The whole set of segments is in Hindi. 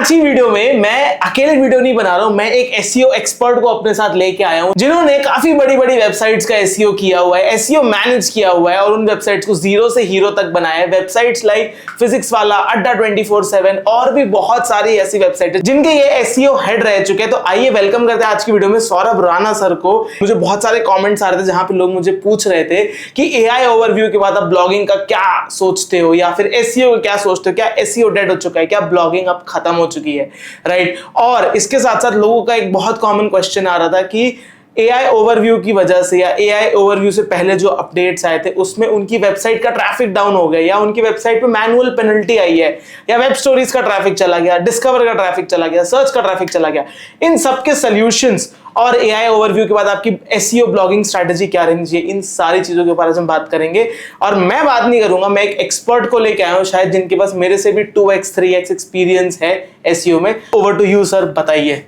आज की वीडियो में मैं अकेले वीडियो नहीं बना रहा हूं, मैं एक एसईओ एक्सपर्ट को अपने साथ लेके आया हूं जिन्होंने काफी बड़ी बड़ी वेबसाइट्स का एसईओ किया हुआ है, एसईओ मैनेज किया हुआ है और उन वेबसाइट्स को जीरो से हीरो तक बनाया है। वेबसाइट्स लाइक फिजिक्स वाला, अड्डा 24/7 और भी बहुत सारी ऐसी वेबसाइट जिनके ये एसईओ हेड रह चुके हैं। तो आइए वेलकम करते हैं आज की वीडियो में सौरभ राणा सर को। मुझे बहुत सारे कॉमेंट्स आ रहे थे जहां पे लोग मुझे पूछ रहे थे कि एआई ओवरव्यू के बाद आप ब्लॉगिंग का क्या सोचते हो या फिर एसईओ का क्या सोचते हो, क्या एसईओ डेड हो चुका है, क्या ब्लॉगिंग अब खत्म हो चुकी है, राइट। और इसके साथ साथ लोगों का एक बहुत कॉमन क्वेश्चन आ रहा था कि एआई ओवरव्यू की वजह से या एआई ओवरव्यू से पहले जो अपडेट्स आए थे उसमें उनकी वेबसाइट का ट्रैफिक डाउन हो गया या उनकी वेबसाइट पे मैनुअल पेनल्टी आई है या वेब स्टोरीज का ट्रैफिक चला गया, डिस्कवर का ट्रैफिक चला गया, सर्च का ट्रैफिक चला गया। इन सब के सॉल्यूशंस और एआई ओवरव्यू के बाद आपकी एसईओ ब्लॉगिंग स्ट्रेटजी क्या रहनी चाहिए, इन सारी चीजों के ऊपर आज हम बात करेंगे। और मैं बात नहीं करूंगा, मैं एक एक्सपर्ट को लेके आया हूं शायद जिनके पास मेरे से भी 2x 3x एक्सपीरियंस है एसईओ में। ओवर टू यू सर, बताइए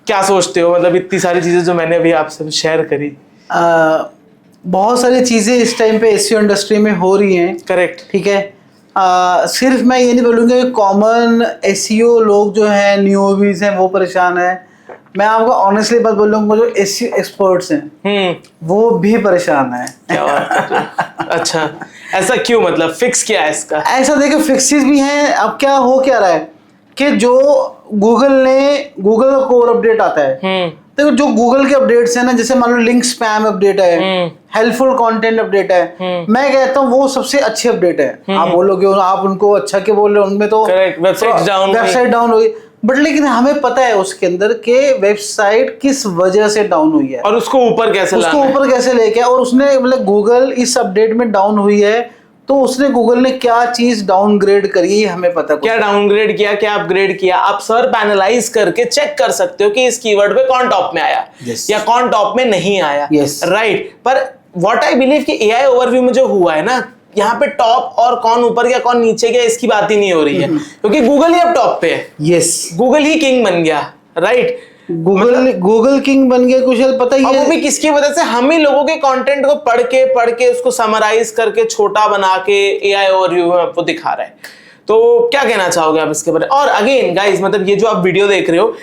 क्या सोचते हो, मतलब इतनी सारी चीजें जो मैंने अभी आपसे शेयर करी। बहुत सारी चीजें इस टाइम पे एसईओ इंडस्ट्री में हो रही हैं। करेक्ट, ठीक है। सिर्फ मैं ये नहीं बोलूँगा कि कॉमन एसईओ लोग जो हैं, न्यूबीज हैं, वो परेशान है। मैं आपको ऑनेस्टली बात बोलूँगा, जो एसईओ एक्सपर्ट्स हैं वो भी परेशान है। क्या बात है? अच्छा, ऐसा क्यों, मतलब फिक्स क्या है इसका? ऐसा देखो, फिक्सेस भी हैं। अब क्या हो क्या रहा है कि जो गूगल का कोर अपडेट आता है, देखो जो गूगल के अपडेट्स हैं ना, जैसे मान लो लिंक स्पैम अपडेट है, हेल्पफुल कंटेंट अपडेट है, मैं कहता हूँ वो सबसे अच्छे अपडेट है। आप बोलोगे आप उनको अच्छा के बोल रहे हो, उनमें तो वेबसाइट डाउन हुई, बट लेकिन हमें पता है उसके अंदर के वेबसाइट किस वजह से डाउन हुई है और उसको ऊपर कैसे लेके, और उसने मतलब गूगल इस अपडेट में डाउन हुई है तो उसने गूगल ने क्या चीज डाउनग्रेड करी है हमें पता। क्या डाउनग्रेड किया, क्या अपग्रेड किया, आप सर्च एनालाइज करके चेक कर सकते हो कि इस कीवर्ड पे कौन टॉप में आया या कौन टॉप में नहीं आया, राइट। पर व्हाट आई बिलीव कि एआई ओवरव्यू में जो हुआ है ना, यहाँ पे टॉप और कौन ऊपर गया कौन नीचे गया इसकी बात ही नहीं हो रही है, क्योंकि गूगल ही अब टॉप पे है। गूगल ही किंग बन गया, राइट। गूगल किंग बन गया कुशल, पता ही है वो भी किसकी वजह से? हम ही लोगों के कंटेंट को पढ़ के उसको समराइज करके छोटा बना के एआई ओवरव्यू में आपको दिखा रहा है। तो क्या कहना चाहोगे आप इसके बारे में? और अगेन गाइस, मतलब ये जो आप वीडियो देख रहे हो,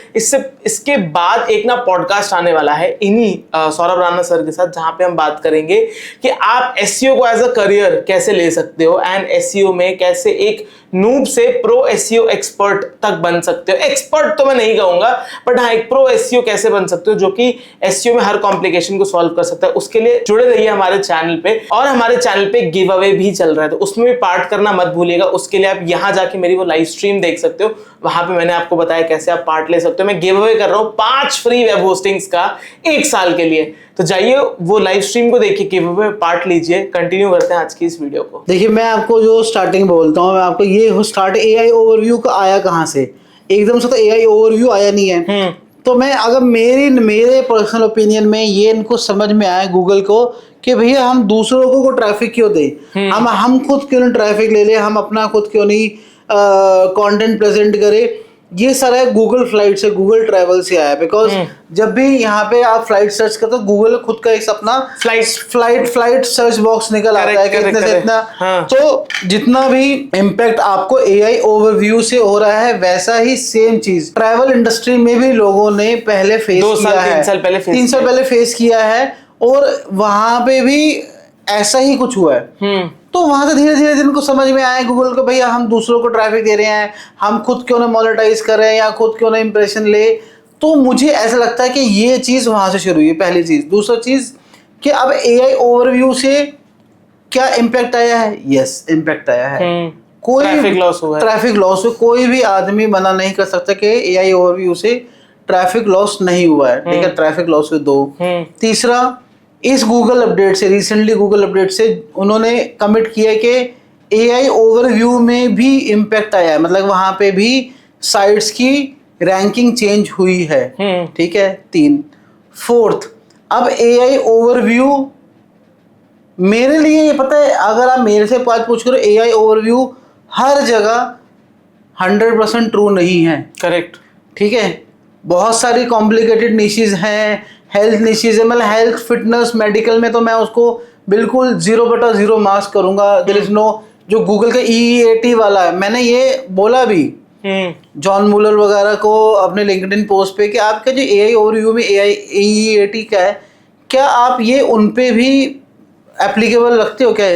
इसके बाद एक ना पॉडकास्ट आने वाला है इन्हीं सौरभ राणा सर के साथ, जहां पे हम बात करेंगे कि आप एसईओ को एज अ करियर कैसे ले सकते हो एंड एसईओ में कैसे एक नूब से प्रो एसईओ एक्सपर्ट तक बन सकते हो। एक्सपर्ट तो मैं नहीं कहूंगा, बट हाँ, एक प्रो एसईओ कैसे बन सकते हो जो कि एसईओ में हर कॉम्प्लिकेशन को सॉल्व कर सकता है। उसके लिए जुड़े रहिए हमारे चैनल पे, और हमारे चैनल पे गिव अवे भी चल रहा है, तो उसमें भी पार्ट करना मत भूलिएगा। उसके लिए आप यहाँ जाके मेरी वो लाइव स्ट्रीम देख सकते हो, वहां पे मैंने आपको बताया कैसे आप पार्ट ले सकते हो। मैं गिव अवे कर रहा हूँ 5 फ्री वेब होस्टिंग्स का 1 साल के लिए, तो जाइए वो लाइव स्ट्रीम को देखिए, गिव अवे पार्ट लीजिए। कंटिन्यू करते हैं आज की इस वीडियो को। देखिए, मैं आपको जो स्टार्टिंग बोलता हूँ, मैं आपको ये स्टार्ट एआई ओवरव्यू का आया कहाँ से, एकदम से तो एआई ओवरव्यू आया नहीं है। तो मैं अगर मेरे पर्सनल ओपिनियन में ये इनको समझ में आया गूगल को कि भैया हम दूसरों को ट्रैफिक क्यों दें, हम खुद क्यों नहीं ट्रैफिक ले ले, हम अपना खुद क्यों नहीं कंटेंट प्रेजेंट करें। ये सारा गूगल फ्लाइट से, गूगल ट्रैवल से आया। बिकॉज जब भी यहाँ पे आप फ्लाइट सर्च करते हो, गूगल खुद का एक अपना फ्लाइट सर्च बॉक्स निकल आता है कि इतने से इतना। तो जितना भी इम्पैक्ट आपको एआई ओवरव्यू से हो रहा है, वैसा ही सेम चीज ट्रैवल इंडस्ट्री में भी लोगों ने पहले फेस किया है, 3 साल पहले फेस किया है, और वहां पे भी ऐसा ही कुछ हुआ है। तो वहां से धीरे धीरे इनको समझ में आया गूगल को, भैया हम दूसरों को ट्रैफिक दे रहे हैं, हम खुद क्यों ना मोनेटाइज कर रहे हैं या खुद क्यों ना इंप्रेशन ले। तो मुझे ऐसा लगता है कि ये चीज वहां से शुरू हुई, पहली चीज। दूसरा चीज कि अब एआई ओवरव्यू से क्या इम्पैक्ट आया है? यस, इम्पैक्ट आया है। कोई ट्रैफिक लॉस हुआ, कोई भी आदमी मना नहीं कर सकता कि एआई ओवरव्यू से ट्रैफिक लॉस नहीं हुआ है। ठीक है, ट्रैफिक लॉस हुए 2। तीसरा, इस गूगल अपडेट से, रिसेंटली गूगल अपडेट से उन्होंने कमिट किया कि एआई ओवरव्यू में भी इम्पैक्ट आया है, मतलब वहां पे भी साइट्स की रैंकिंग चेंज हुई है। ठीक है, 3। फोर्थ, अब एआई ओवरव्यू मेरे लिए ये पता है, अगर आप मेरे से बात पूछ करो, एआई ओवरव्यू हर जगह 100% ट्रू नहीं है। करेक्ट, ठीक है, बहुत सारी कॉम्प्लिकेटेड निशेस हैं, हेल्थ निशेस है, मतलब हेल्थ, फिटनेस, मेडिकल में तो मैं उसको बिल्कुल 0/0 मार्क्स करूंगा। देयर इज नो, जो गूगल का EEAT वाला है, मैंने ये बोला भी जॉन मूलर वगैरह को अपने लिंक्डइन पोस्ट पे कि आपका जो एआई ओवरव्यू में एआई एईएटी का है, क्या आप ये उन पे भी एप्लीकेबल रखते हो क्या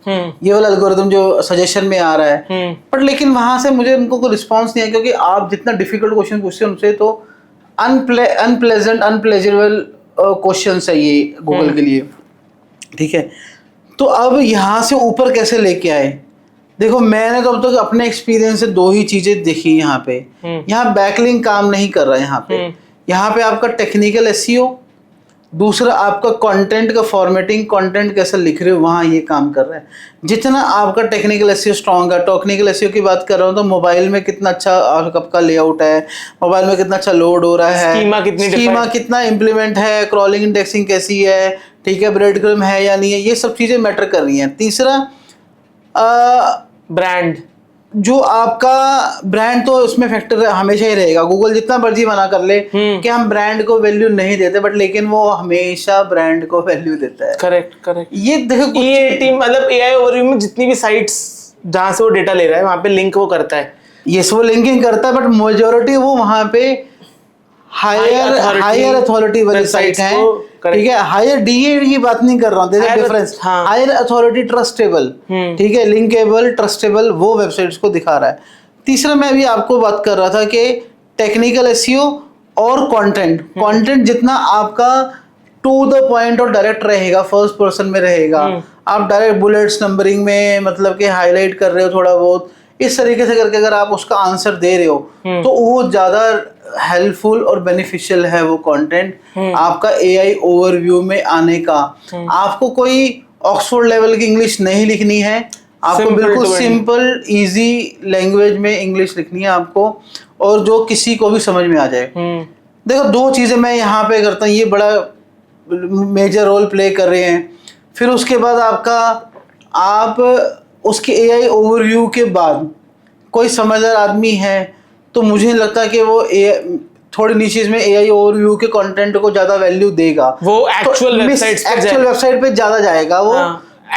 ये वाला एल्गोरिथम जो सजेशन में आ रहा है? बट लेकिन वहां से मुझे उनको कोई रिस्पॉन्स नहीं है, क्योंकि आप जितना डिफिकल्ट क्वेश्चन पूछते हैं उनसे तो अनप्लेजेबल क्वेश्चन है ये गूगल के लिए, ठीक है। तो अब यहाँ से ऊपर कैसे लेके आए? देखो मैंने तो अब तक अपने एक्सपीरियंस से दो ही चीजें देखी यहाँ पे। यहाँ बैकलिंक काम नहीं कर रहा है। यहाँ पे आपका टेक्निकल एसईओ, दूसरा आपका कंटेंट का फॉर्मेटिंग, कंटेंट कैसे लिख रहे हो वहाँ ये काम कर रहा है। जितना आपका टेक्निकल एसईओ स्ट्रॉन्ग है, टेक्निकल एसईओ की बात कर रहा हूँ तो मोबाइल में कितना अच्छा आपका लेआउट है, मोबाइल में कितना अच्छा लोड हो रहा है, स्कीमा कितना इम्प्लीमेंट है, क्रॉलिंग इंडेक्सिंग कैसी है, ठीक है, ब्रेड क्रम है या नहीं है, ये सब चीज़ें मैटर कर रही हैं। तीसरा ब्रांड, जो आपका ब्रांड तो उसमें फैक्टर हमेशा ही रहेगा। गूगल जितना मर्जी मना कर ले कि हम ब्रांड को वैल्यू नहीं देते, बट लेकिन वो हमेशा ब्रांड को वैल्यू देता है। करेक्ट। ये देखो एआई मतलब एआई ओवरव्यू में जितनी भी साइट्स जहां से वो डेटा ले रहा है वहां पे लिंक वो करता है। यस, वो लिंकिंग करता है, बट मेजोरिटी वो वहां पे हायर अथॉरिटी वाली साइट है, ठीक है। हायर डीए की बात नहीं कर रहा हूँ, there difference. Higher authority trustable, ठीक है, लिंकेबल, ट्रस्टेबल, वो वेबसाइट्स को दिखा रहा है। तीसरा मैं अभी आपको बात कर रहा था कि टेक्निकल एसईओ और कंटेंट जितना आपका टू द पॉइंट और डायरेक्ट रहेगा, फर्स्ट पर्सन में रहेगा, आप डायरेक्ट बुलेट्स नंबरिंग में मतलब कि हाईलाइट कर रहे हो थोड़ा बहुत, इस तरीके से करके अगर आप उसका आंसर दे रहे हो तो वो ज्यादा हेल्पफुल और बेनिफिशियल है वो कंटेंट आपका एआई ओवरव्यू में आने का। आपको कोई ऑक्सफोर्ड लेवल की इंग्लिश नहीं लिखनी है, आपको बिल्कुल सिंपल इजी लैंग्वेज में इंग्लिश लिखनी है आपको, और जो किसी को भी समझ में आ जाए। देखो दो चीजें मैं यहाँ पे करता हूँ, ये बड़ा मेजर रोल प्ले कर रहे हैं। फिर उसके बाद आप उसके एआई ओवरव्यू के बाद कोई समझदार आदमी है तो मुझे नहीं लगता कि वो थोड़ी नीचे में एआई ओवरव्यू के कंटेंट को ज्यादा वैल्यू देगा, वो एक्चुअल वेबसाइट पे ज्यादा जाएगा वो।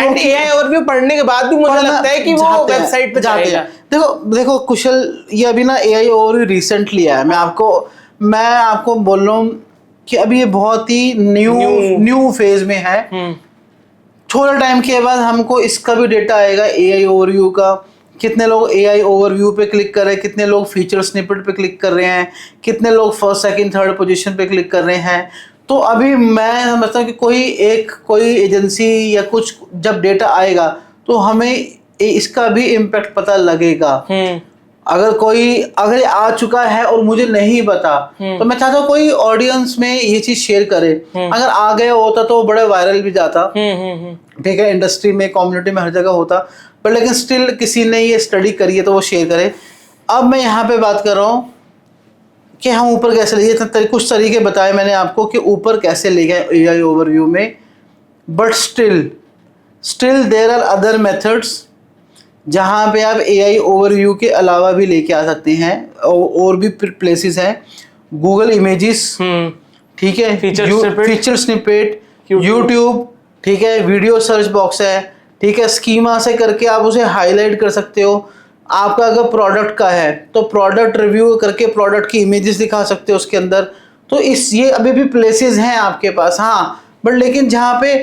एंड एआई ओवरव्यू पढ़ने के बाद भी मुझे लगता है कि वो वेबसाइट पे जाएगा। देखो कुशल, ये अभी ना एआई ओवरव्यू रिसेंटली आया, मैं आपको बोल रहा हूँ कि अभी ये बहुत ही न्यू फेज में है। थोड़ा टाइम के बाद हमको इसका भी डेटा आएगा एआई ओवरव्यू का, कितने लोग एआई ओवरव्यू पे क्लिक कर रहे हैं, कितने लोग फीचर स्निपेट पे क्लिक कर रहे हैं, कितने लोग फर्स्ट सेकंड थर्ड पोजीशन पे क्लिक कर रहे हैं। तो अभी मैं समझता हूँ कि कोई एजेंसी या कुछ जब डेटा आएगा तो हमें इसका भी इम्पैक्ट पता लगेगा। अगर आ चुका है और मुझे नहीं पता तो मैं चाहता हूँ कोई ऑडियंस में ये चीज शेयर करे। अगर आ गया होता तो बड़ा वायरल भी जाता, ठीक है, इंडस्ट्री में, कम्युनिटी में, हर जगह होता, पर लेकिन स्टिल किसी ने ये स्टडी करी है तो वो शेयर करे। अब मैं यहाँ पे बात कर रहा हूँ कि हम ऊपर कैसे ले गए, कुछ तरीके बताए मैंने आपको कि ऊपर कैसे ले गए एआई ओवरव्यू में, but still there are other methods जहाँ पे आप एआई ओवरव्यू के अलावा भी लेके आ सकते हैं, और भी प्लेसेस हैं। गूगल इमेजेस, ठीक है, फीचर स्निपेट, यूट्यूब, ठीक है, वीडियो सर्च बॉक्स है, ठीक है, स्कीमा से करके आप उसे हाईलाइट कर सकते हो। आपका अगर प्रोडक्ट का है तो प्रोडक्ट रिव्यू करके प्रोडक्ट की इमेजेस दिखा सकते हो उसके अंदर। तो ये अभी भी प्लेसेस हैं आपके पास, हाँ, बट लेकिन जहाँ पे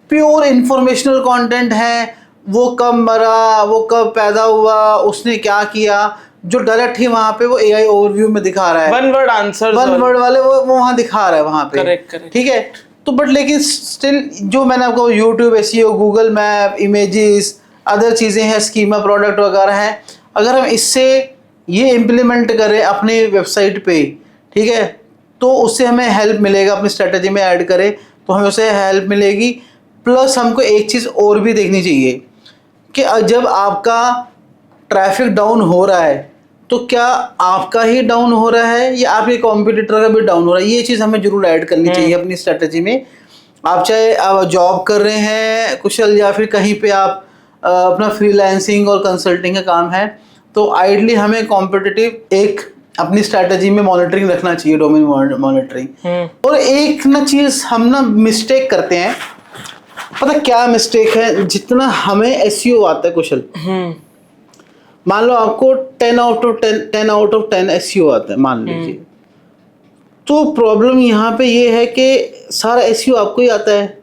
प्योर इंफॉर्मेशनल कंटेंट है, वो कब मरा, वो कब पैदा हुआ, उसने क्या किया, जो डायरेक्ट ही वहाँ पे वो एआई ओवरव्यू में दिखा रहा है, वन वर्ड वाले वो वहाँ दिखा रहा है वहाँ पे, ठीक है। तो बट लेकिन स्टिल जो मैंने आपको YouTube SEO, Google map, images, other चीज़ें हैं, स्कीमा प्रोडक्ट वगैरह हैं, अगर हम इससे ये इम्प्लीमेंट करें अपनी वेबसाइट पे, ठीक है, तो उससे हमें हेल्प मिलेगा, अपनी स्ट्रेटजी में ऐड करें तो हमें उससे हेल्प मिलेगी। प्लस हमको एक चीज़ और भी देखनी चाहिए कि जब आपका ट्रैफिक डाउन हो रहा है तो क्या आपका ही डाउन हो रहा है या आपके कॉम्पिटिटर का भी डाउन हो रहा है, ये चीज़ हमें जरूर ऐड करनी चाहिए अपनी स्ट्रेटजी में। आप चाहे आप जॉब कर रहे हैं कुशल, या फिर कहीं पे आप अपना फ्रीलांसिंग और कंसल्टिंग का काम है, तो आइडली हमें कॉम्पिटिटिव एक अपनी स्ट्रेटजी में मॉनिटरिंग रखना चाहिए, डोमेन मॉनिटरिंग। और एक ना चीज़ हम ना मिस्टेक करते हैं, पता क्या मिस्टेक है, जितना हमें एसईओ आता है कुशल, मान लो आपको 10 आउट ऑफ 10 एसईओ आता है मान लीजिए, तो प्रॉब्लम यहाँ पे ये है कि सारा एसईओ आपको ही आता है,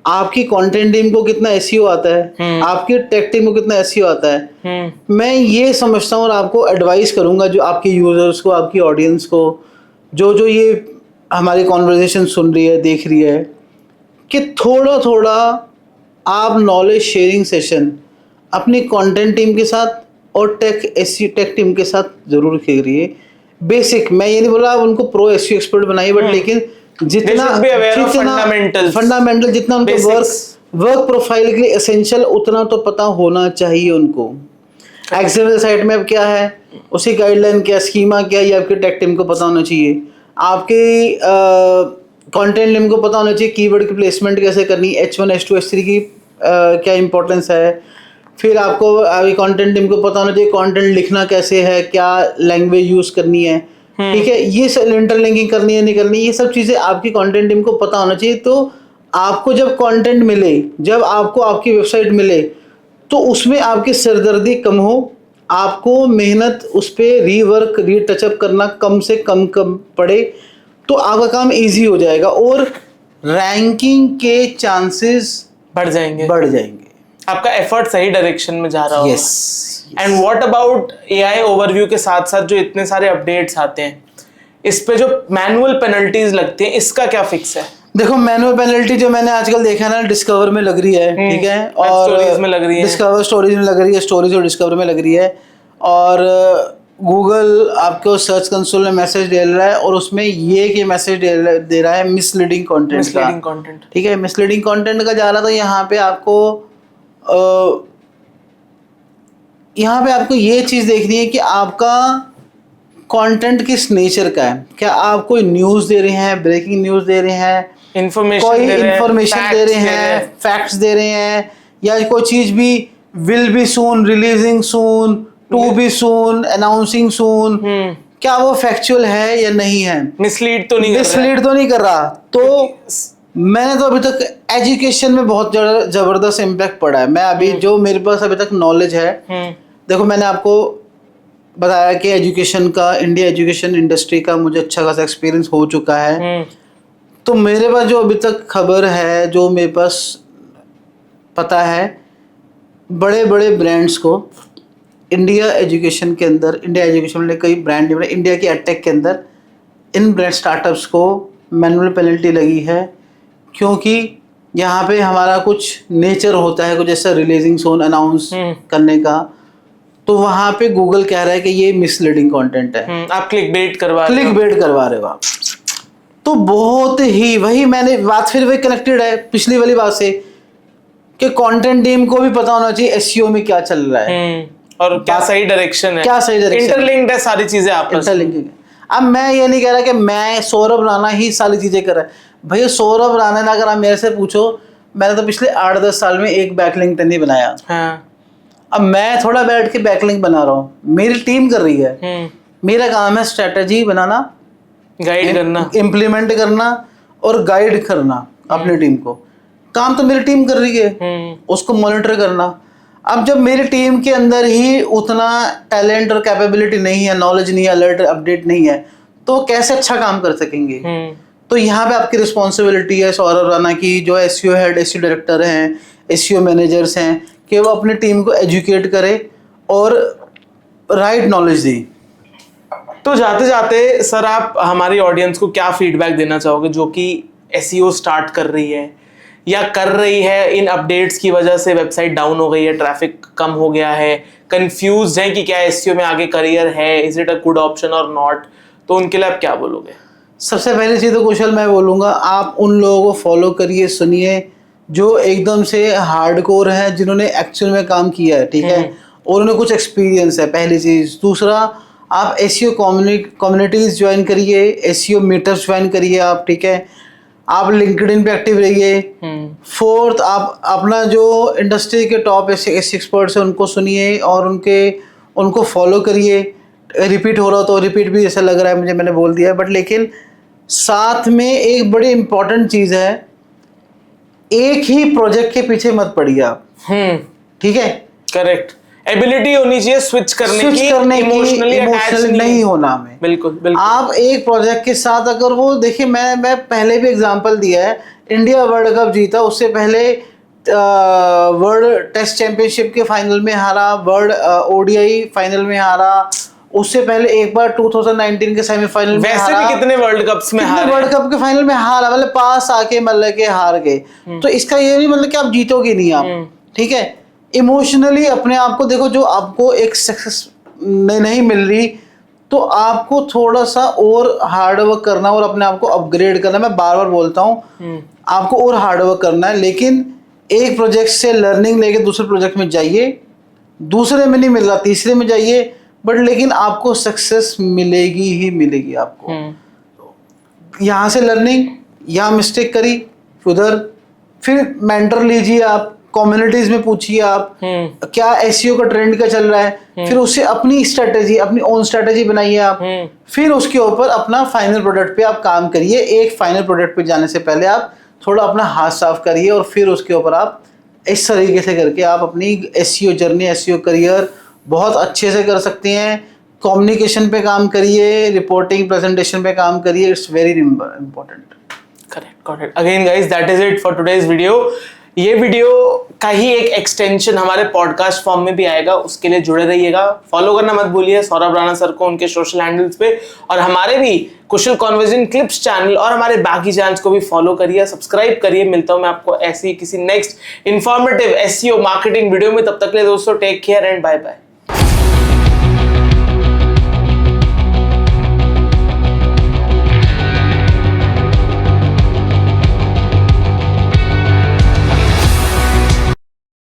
आपकी कंटेंट टीम को कितना एसईओ आता है, आपकी टेक टीम को कितना एसईओ आता है। मैं ये समझता हूँ और आपको एडवाइस करूंगा, जो आपके यूजर्स को, आपकी ऑडियंस को, जो ये हमारी कॉन्वर्जेशन सुन रही है, देख रही है, कि थोड़ा थोड़ा आप नॉलेज शेयरिंग सेशन अपनी कंटेंट टीम के साथ और टेक टीम के साथ जरूर करिए। बेसिक, मैं ये नहीं बोला आप उनको प्रो एसईओ एक्सपर्ट बनाइए, बट लेकिन जितना फंडामेंटल जितना उनको वर्क प्रोफाइल के लिए एसेंशियल उतना तो पता होना चाहिए उनको। एक्सएमएल साइट में अब क्या है, उसी गाइडलाइन क्या, स्कीमा क्या, ये आपके टेक टीम को पता होना चाहिए। आपके कंटेंट टीम को पता होना चाहिए कीवर्ड की प्लेसमेंट कैसे करनी, H1 H2 H3 की क्या इंपॉर्टेंस है। फिर आपको कंटेंट टीम को पता होना चाहिए कंटेंट लिखना कैसे है, क्या लैंग्वेज यूज करनी है, ठीक है, ये सब इंटरलिंकिंग करनी है नहीं करनी, ये सब चीजें आपकी कंटेंट टीम को पता होना चाहिए। तो आपको जब कंटेंट मिले, जब आपको आपकी वेबसाइट मिले, तो उसमें आपकी सरदर्दी कम हो, आपको मेहनत उस पर रीवर्क रीटचअप करना कम से कम पड़े, तो आपका काम इजी हो जाएगा और रैंकिंग के चांसेस बढ़ जाएंगे। आपका एफर्ट सही डायरेक्शन में जा रहा होगा। Yes. And what about AI overview के साथ साथ जो इतने सारे अपडेट्स आते हैं, इस पे जो मैनुअल पेनल्टीज लगती हैं, इसका क्या फिक्स है? देखो, मैनुअल पेनल्टी जो मैंने आजकल देखा ना, डिस्कवर में लग रही है, ठीक है, और स्टोरीज में लग रही है, डिस्कवर स्टोरीज में लग रही है, स्टोरीज और डिस्कवर में लग रही है, और गूगल आपको सर्च कंसोल में मैसेज दे रहा है और उसमें ये कि मैसेज दे रहा है मिसलीडिंग कंटेंट, ठीक है, मिसलीडिंग कंटेंट का जा रहा। तो यहाँ पे आपको ये चीज़ देखनी है कि आपका कंटेंट किस नेचर का है। क्या आप कोई न्यूज़ दे रहे हैं, ब्रेकिंग न्यूज़ दे रहे हैं, इंफॉर्मेशन दे रहे हैं, फैक्ट्स दे रहे हैं, या कोई चीज़ भी will be soon, releasing soon, to be soon, announcing soon, क्या वो फैक्चुअल है या नहीं है, मिसलीड तो नहीं कर रहा। तो मैंने तो अभी तक एजुकेशन में बहुत जबरदस्त इम्पैक्ट पड़ा है। मैं अभी जो मेरे पास अभी तक नॉलेज है, देखो मैंने आपको बताया कि एजुकेशन का, इंडिया एजुकेशन इंडस्ट्री का मुझे अच्छा खासा एक्सपीरियंस हो चुका है। तो मेरे पास जो अभी तक खबर है, जो मेरे पास पता है, बड़े बड़े ब्रांड्स को इंडिया एजुकेशन के अंदर, इंडिया एजुकेशन में कई ब्रांड, इंडिया की एडटेक के अंदर इन ब्रांड स्टार्टअप्स को मैनुअल पेनल्टी लगी है, क्योंकि यहाँ पे हमारा कुछ नेचर होता है, कुछ ऐसा रिलीजिंग सोन अनाउंस करने का। तो वहाँ पे गूगल कह रहा है कि ये मिसलीडिंग कंटेंट है, आप क्लिकबेट करवा रहे हो आप। तो बहुत ही वही मैंने बात, फिर वही कनेक्टेड है पिछली वाली बात से कि कंटेंट टीम को भी पता होना चाहिए एसईओ में क्या चल रहा है और क्या सही डायरेक्शन है, इंटरलिंक्ड है सारी चीजें आपस में। अब मैं ये नहीं कह रहा कि मैं सौरभ राणा ही सारी चीजें कर रहा है, भैया सौरभ राणा ने, अगर आप मेरे से पूछो, मैंने तो पिछले 8-10 साल में एक बैकलिंक नहीं बनाया। हाँ। अब मैं थोड़ा बैठ के बैकलिंक बना रहा हूँ, मेरी टीम कर रही है, मेरा काम है स्ट्रेटेजी बनाना, गाइड करना, इम्प्लीमेंट करना और गाइड करना अपनी टीम को। काम तो मेरी टीम कर रही है, उसको मॉनिटर करना। अब जब मेरी टीम के अंदर ही उतना टैलेंट और कैपेबिलिटी नहीं है, नॉलेज नहीं है, अलर्ट अपडेट नहीं है, तो कैसे अच्छा काम कर सकेंगे। तो यहाँ पे आपकी रिस्पॉन्सिबिलिटी है सौरभ राणा की, जो एसईओ हेड, एसईओ डायरेक्टर हैं, एसईओ मैनेजर्स हैं, कि वो अपनी टीम को एजुकेट करे और राइट नॉलेज दे। तो जाते जाते सर, आप हमारी ऑडियंस को क्या फीडबैक देना चाहोगे, जो कि एसईओ स्टार्ट कर रही है या कर रही है, इन अपडेट्स की वजह से वेबसाइट डाउन हो गई है, ट्रैफिक कम हो गया है, कंफ्यूज है कि क्या एसईओ में आगे करियर है, is it a good option और नॉट, तो उनके लिए आप क्या बोलोगे? सबसे पहली चीज़ तो कुशल मैं बोलूँगा, आप उन लोगों को फॉलो करिए, सुनिए जो एकदम से हार्डकोर है, जिन्होंने एक्चुअल में काम किया है, ठीक है, और उन्हें कुछ एक्सपीरियंस है, पहली चीज़। दूसरा, आप एसईओ कम्युनिटीज़ ज्वाइन करिए, एसईओ मीटअप्स ज्वाइन करिए आप, ठीक है, आप लिंक्डइन पे एक्टिव रहिए। फोर्थ, आप अपना जो इंडस्ट्री के टॉप एक्सपर्ट्स हैं उनको सुनिए और उनको फॉलो करिए। रिपीट हो रहा हो तो रिपीट भी जैसा लग रहा है मुझे, मैंने बोल दिया है, बट लेकिन साथ में एक बड़ी इंपॉर्टेंट चीज़ है, एक ही प्रोजेक्ट के पीछे मत पड़िए आप, ठीक है, करेक्ट। एबिलिटी होनी चाहिए स्विच करने की, इमोशनली अटैच नहीं होना हमें। बिल्कुल बिल्कुल। आप एक प्रोजेक्ट के साथ अगर वो देखिए, मैं पहले भी एग्जांपल दिया है, इंडिया वर्ल्ड कप जीता, उससे पहले वर्ल्ड टेस्ट चैंपियनशिप के फाइनल में हारा, वर्ल्ड ओडीआई फाइनल में हारा, उससे पहले एक बार 2019 के सेमीफाइनल में वैसे हारा। भी कितने वर्ल्ड कप्स में हारे, वर्ल्ड कप के फाइनल में हारा, मतलब पास आके मतलब के हार गए। तो इसका ये नहीं मतलब कि आप जीतोगे नहीं आप, ठीक है। इमोशनली अपने आप को देखो, जो आपको एक सक्सेस नहीं मिल रही, तो आपको थोड़ा सा और हार्ड वर्क करना और अपने आप को अपग्रेड करना। मैं बार बार बोलता हूँ, आपको और हार्ड वर्क करना है, लेकिन एक प्रोजेक्ट से लर्निंग लेके दूसरे प्रोजेक्ट में जाइए, दूसरे में नहीं मिल रहा तीसरे में जाइए, बट लेकिन आपको सक्सेस मिलेगी ही मिलेगी। आपको यहाँ से लर्निंग, यहाँ मिस्टेक करी, उधर फिर मेंटर लीजिए, आप कम्युनिटीज में पूछिए आप क्या एसईओ का ट्रेंड क्या चल रहा है, फिर उससे अपनी स्ट्रेटेजी, अपनी ओन स्ट्रेटेजी बनाइए आप, फिर उसके ऊपर अपना फाइनल प्रोडक्ट पे आप काम करिए। एक फाइनल प्रोडक्ट पे जाने से पहले आप थोड़ा अपना हाथ साफ करिए, और फिर उसके ऊपर आप इस तरीके से करके आप अपनी एसईओ जर्नी, एसईओ करियर बहुत अच्छे से कर सकते हैं। कम्युनिकेशन पे काम करिए, रिपोर्टिंग प्रेजेंटेशन पे काम करिए, it's very important. Correct. Again guys, that is it for today's video. ये वीडियो का ही एक एक्सटेंशन हमारे पॉडकास्ट फॉर्म में भी आएगा, उसके लिए जुड़े रहिएगा। फॉलो करना मत भूलिए सौरभ राणा सर को उनके सोशल हैंडल्स पे, और हमारे भी कुशल कॉन्वर्जन क्लिप्स चैनल और हमारे बाकी चैनल्स को भी फॉलो करिए, सब्सक्राइब करिए। मिलता हूं मैं आपको ऐसी किसी next informative SEO marketing video में। तब तक के लिए दोस्तों, take care and bye bye.